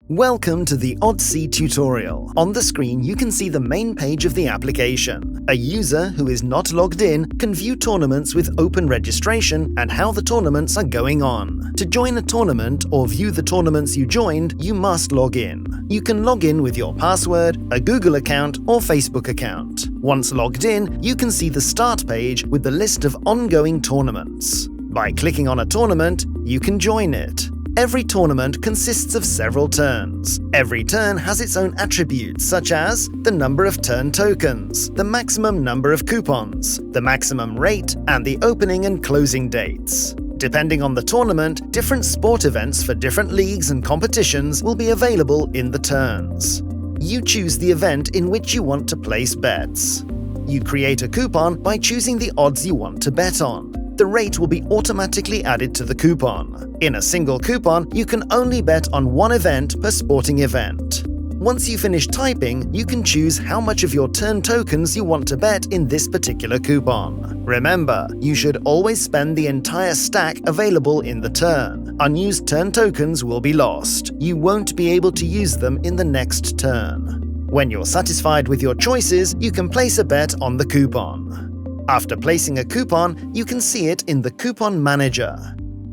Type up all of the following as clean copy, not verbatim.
Welcome to the Oddsee tutorial. On the screen, you can see the main page of the application. A user who is not logged in can view tournaments with open registration and how the tournaments are going on. To join a tournament or view the tournaments you joined, you must log in. You can log in with your password, a Google account, or Facebook account. Once logged in, you can see the start page with the list of ongoing tournaments. By clicking on a tournament, you can join it. Every tournament consists of several turns. Every turn has its own attributes such as the number of turn tokens, the maximum number of coupons, the maximum rate, and the opening and closing dates. Depending on the tournament, different sport events for different leagues and competitions will be available in the turns. You choose the event in which you want to place bets. You create a coupon by choosing the odds you want to bet on. The rate will be automatically added to the coupon. In a single coupon, you can only bet on one event per sporting event. Once you finish typing, you can choose how much of your turn tokens you want to bet in this particular coupon. Remember, you should always spend the entire stack available in the turn. Unused turn tokens will be lost. You won't be able to use them in the next turn. When you're satisfied with your choices, you can place a bet on the coupon. After placing a coupon, you can see it in the Coupon Manager.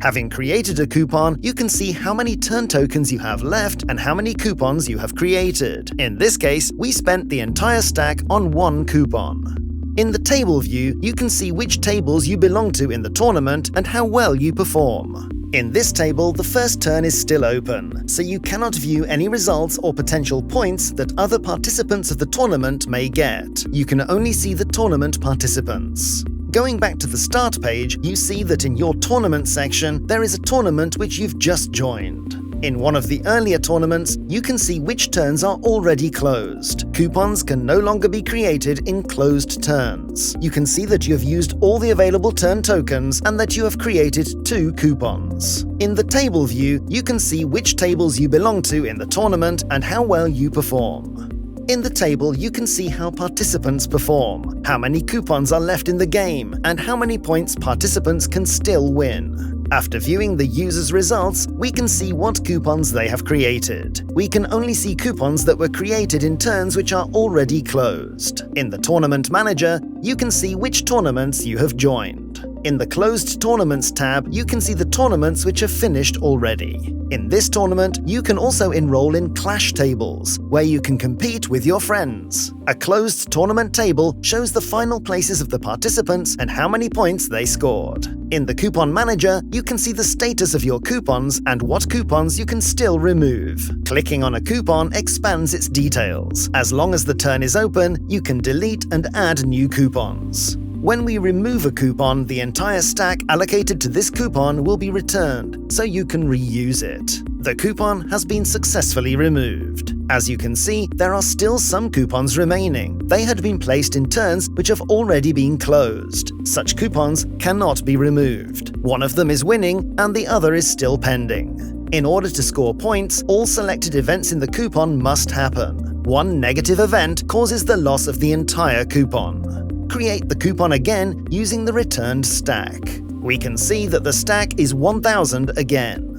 Having created a coupon, you can see how many turn tokens you have left and how many coupons you have created. In this case, we spent the entire stack on one coupon. In the table view, you can see which tables you belong to in the tournament and how well you perform. In this table, the first turn is still open, so you cannot view any results or potential points that other participants of the tournament may get. You can only see the tournament participants. Going back to the start page, you see that in your tournament section, there is a tournament which you've just joined. In one of the earlier tournaments, you can see which turns are already closed. Coupons can no longer be created in closed turns. You can see that you have used all the available turn tokens and that you have created 2 coupons. In the table view, you can see which tables you belong to in the tournament and how well you perform. In the table, you can see how participants perform, how many coupons are left in the game, and how many points participants can still win. After viewing the user's results, we can see what coupons they have created. We can only see coupons that were created in turns which are already closed. In the Tournament Manager, you can see which tournaments you have joined. In the Closed Tournaments tab, you can see the tournaments which have finished already. In this tournament, you can also enroll in Clash tables, where you can compete with your friends. A closed tournament table shows the final places of the participants and how many points they scored. In the Coupon Manager, you can see the status of your coupons and what coupons you can still remove. Clicking on a coupon expands its details. As long as the turn is open, you can delete and add new coupons. When we remove a coupon, the entire stack allocated to this coupon will be returned, so you can reuse it. The coupon has been successfully removed. As you can see, there are still some coupons remaining. They had been placed in turns which have already been closed. Such coupons cannot be removed. One of them is winning and the other is still pending. In order to score points, all selected events in the coupon must happen. One negative event causes the loss of the entire coupon. Create the coupon again using the returned stack. We can see that the stack is 1000 again.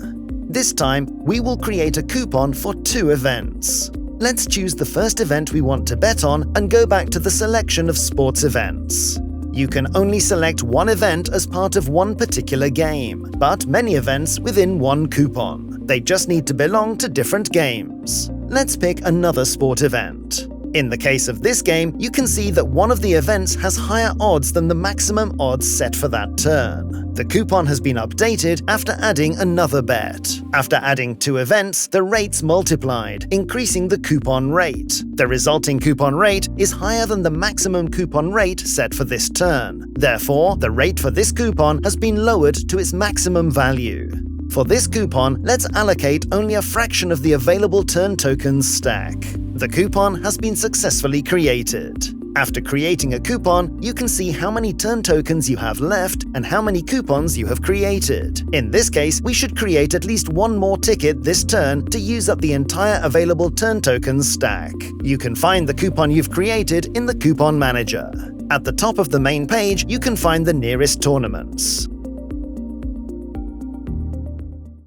This time, we will create a coupon for 2 events. Let's choose the first event we want to bet on and go back to the selection of sports events. You can only select one event as part of one particular game, but many events within one coupon. They just need to belong to different games. Let's pick another sport event. In the case of this game, you can see that one of the events has higher odds than the maximum odds set for that turn. The coupon has been updated after adding another bet. After adding 2 events, the rates multiplied, increasing the coupon rate. The resulting coupon rate is higher than the maximum coupon rate set for this turn. Therefore, the rate for this coupon has been lowered to its maximum value. For this coupon, let's allocate only a fraction of the available turn tokens stack. The coupon has been successfully created. After creating a coupon, you can see how many turn tokens you have left and how many coupons you have created. In this case, we should create at least one more ticket this turn to use up the entire available turn tokens stack. You can find the coupon you've created in the Coupon Manager. At the top of the main page, you can find the nearest tournaments.